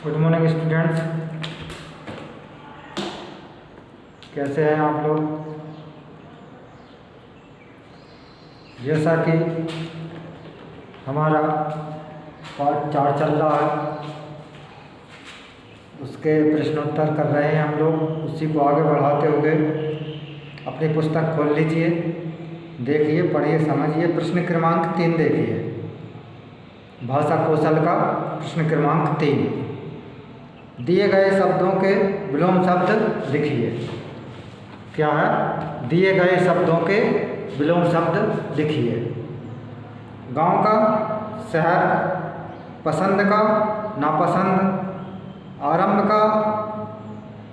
Good morning students, कैसे हैं आप लोग। जैसा कि हमारा पार्ट 4 चल रहा है, उसके प्रश्नोत्तर कर रहे हैं हम लोग। उसी को आगे बढ़ाते हुए अपनी पुस्तक खोल लीजिए, देखिए, पढ़िए, समझिए। प्रश्न क्रमांक 3 देखिए, भाषा कौशल का प्रश्न क्रमांक 3। दिए गए शब्दों के विलोम शब्द लिखिए। क्या है? दिए गए शब्दों के विलोम शब्द लिखिए। गांव का, शहर, पसंद का, नापसंद, आरंभ का,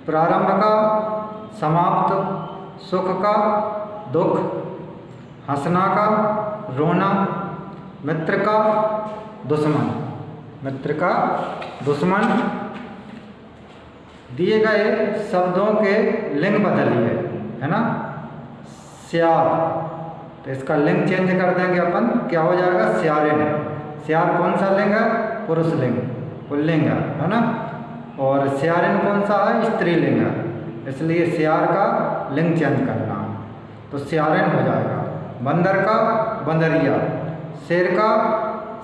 प्रारंभ का, समाप्त, सुख का, दुख, हंसना का, रोना, मित्र का, दुश्मन। मित्र का दुश्मन। दिए गए शब्दों के लिंग बदलिए, है ना। स्यार, तो इसका लिंग चेंज कर देंगे अपन, क्या हो जाएगा? स्यारिन। स्यार कौन सा लिंग है? पुरुष लिंग, पुल्लिंग है ना। और स्यारिन कौन सा है? स्त्रीलिंग है। इसलिए स्यार का लिंग चेंज करना, तो स्यारिन हो जाएगा। बंदर का, बंदरिया। शेर का,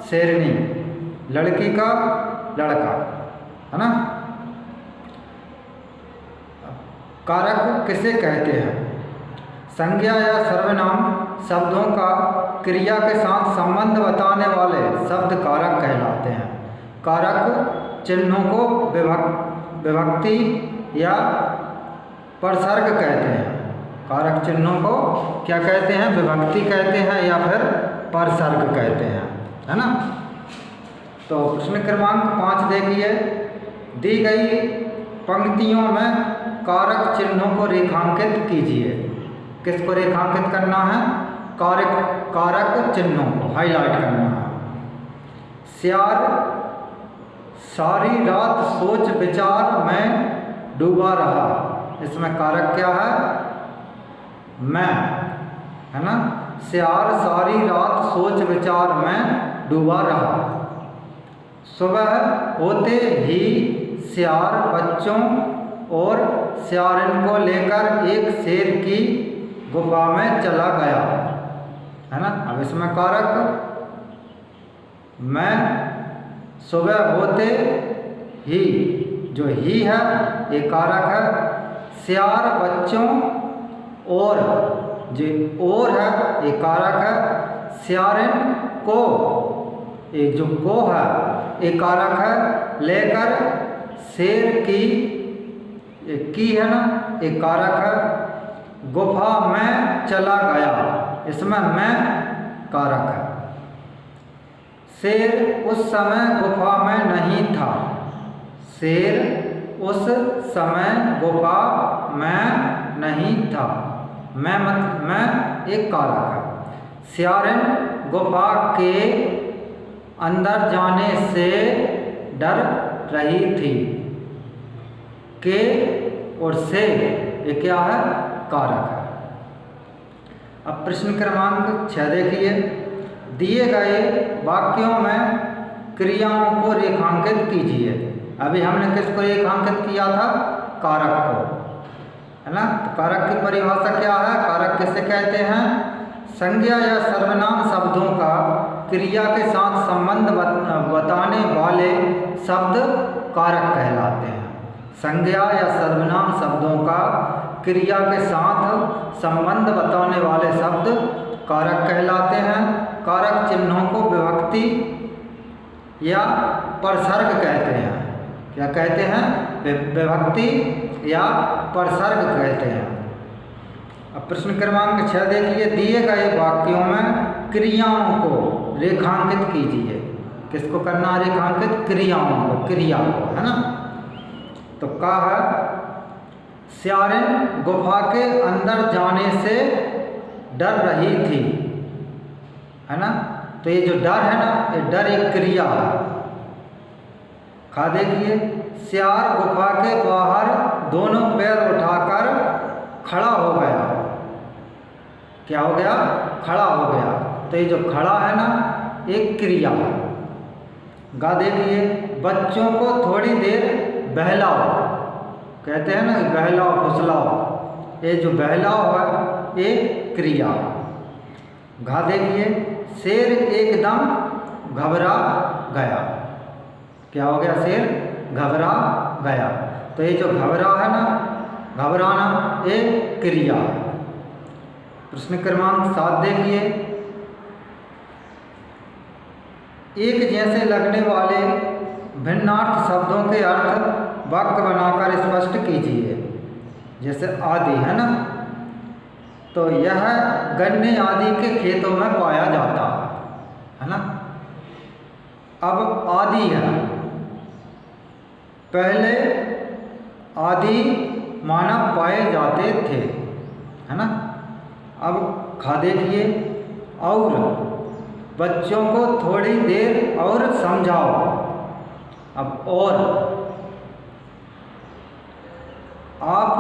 शेरनी। लड़की का, लड़का, है ना। कारक किसे कहते हैं? संज्ञा या सर्वनाम शब्दों का क्रिया के साथ संबंध बताने वाले शब्द कारक कहलाते हैं। कारक चिन्हों को विभक्ति या परसर्ग कहते हैं। कारक चिन्हों को क्या कहते हैं? विभक्ति कहते हैं या फिर परसर्ग कहते हैं, है ना। तो प्रश्न क्रमांक 5 देखिए। दी गई पंक्तियों में कारक चिन्हों को रेखांकित कीजिए। किसको रेखांकित करना है? कारक चिन्हों को हाईलाइट करना है। स्यार सारी रात सोच विचार में डूबा रहा। इसमें कारक क्या है? मैं, है ना। स्यार सारी रात सोच विचार में डूबा रहा। सुबह होते ही स्यार बच्चों और स्यारिन को लेकर एक शेर की गुफा में चला गया, है ना। अब इसमें कारक मैं, सुबह होते ही, जो ही है ये कारक है। स्यार बच्चों और, जो और है ये कारक है। स्यारिन को, एक जो को है ये कारक है। लेकर शेर की है ना, एक कारक है। गुफा में चला गया, इसमें मैं कारक है। शेर उस समय गुफा में नहीं था। शेर उस समय गुफा में नहीं था। मैं एक कारक है। स्यारिन गुफा के अंदर जाने से डर रही थी। के और से ये क्या है? कारक है। अब प्रश्न क्रमांक 6 देखिए। दिए गए वाक्यों में क्रियाओं को रेखांकित कीजिए। अभी हमने किसको रेखांकित किया था? कारक को, है ना। तो कारक की परिभाषा क्या है? कारक किसे कहते हैं? संज्ञा या सर्वनाम शब्दों का क्रिया के साथ संबंध बताने वाले शब्द कारक कहलाते हैं। संज्ञा या सर्वनाम शब्दों का क्रिया के साथ संबंध बताने वाले शब्द कारक कहलाते हैं। कारक चिन्हों को विभक्ति या परसर्ग कहते हैं। क्या कहते हैं? विभक्ति या परसर्ग कहते हैं। अब प्रश्न क्रमांक 6 देखिए। दिए गए वाक्यों में क्रियाओं को रेखांकित कीजिए। किसको करना है रेखांकित? क्रियाओं को, क्रिया को, है ना। तो क्या है? स्यारिन गुफा के अंदर जाने से डर रही थी, है ना। तो ये जो डर है ना, ये डर एक क्रिया है। खा देखिए। स्यार गुफा के बाहर दोनों पैर उठाकर खड़ा हो गया। क्या हो गया? खड़ा हो गया। तो ये जो खड़ा है ना, एक क्रिया है। गा देखिए। बच्चों को थोड़ी देर बहलाओ, कहते हैं ना बहलाओ फुसलाओ, ये जो बहलाओ है ये क्रिया। घा देखिए, शेर एकदम घबरा गया। क्या हो गया? शेर घबरा गया। तो ये जो घबरा है ना, घबराना, ये क्रिया। प्रश्न क्रमांक 7 देखिए, एक जैसे लगने वाले भिन्नार्थ शब्दों के अर्थ वाक्य बनाकर स्पष्ट कीजिए। जैसे आदि है ना, तो यह गन्ने आदि के खेतों में पाया जाता है ना। अब आदि है, पहले आदि मानव पाए जाते थे, है ना। अब खा देखिए, और बच्चों को थोड़ी देर और समझाओ। अब और आप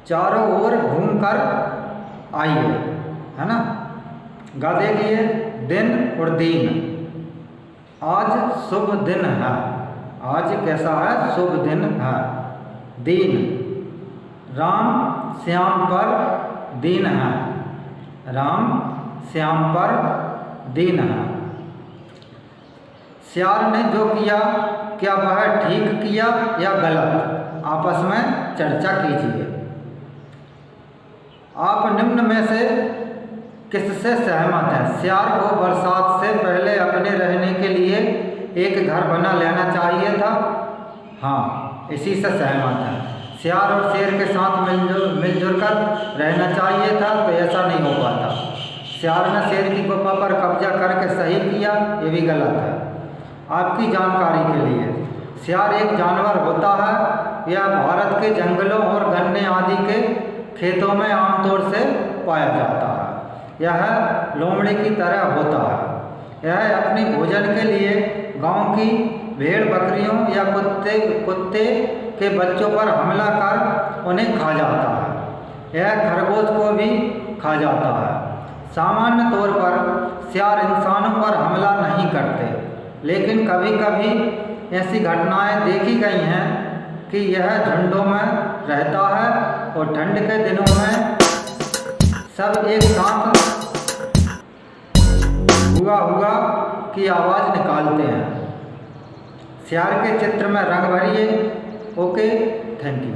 चारों ओर घूमकर आइए, है ना। गा देखिए, दिन और दिन, आज शुभ दिन है। आज कैसा है? शुभ दिन है। दिन, राम श्याम पर दिन है। राम श्याम पर दिन है। श्यार ने जो किया, क्या वह ठीक किया या गलत? आपस में चर्चा कीजिए। आप निम्न में से किससे सहमत हैं? श्यार को बरसात से पहले अपने रहने के लिए एक घर बना लेना चाहिए था। हाँ, इसी से सहमत है। श्यार और शेर के साथ मिलजुल कर रहना चाहिए था, तो ऐसा नहीं हो पाता। श्यार ने शेर की गुफा पर कब्जा करके सही किया, ये भी गलत है। आपकी जानकारी के लिए, श्यार एक जानवर होता है। यह भारत के जंगलों और गन्ने आदि के खेतों में आमतौर से पाया जाता है। यह लोमड़ी की तरह होता है। यह अपने भोजन के लिए गांव की भेड़ बकरियों या कुत्ते के बच्चों पर हमला कर उन्हें खा जाता है। यह खरगोश को भी खा जाता है। सामान्य तौर पर श्यार इंसानों पर हमला नहीं करते, लेकिन कभी कभी ऐसी घटनाएं देखी गई हैं कि यह झुंडों में रहता है और ठंड के दिनों में सब एक साथ हुआ की आवाज़ निकालते हैं। श्यार के चित्र में रंग भरिए। Okay, thank you.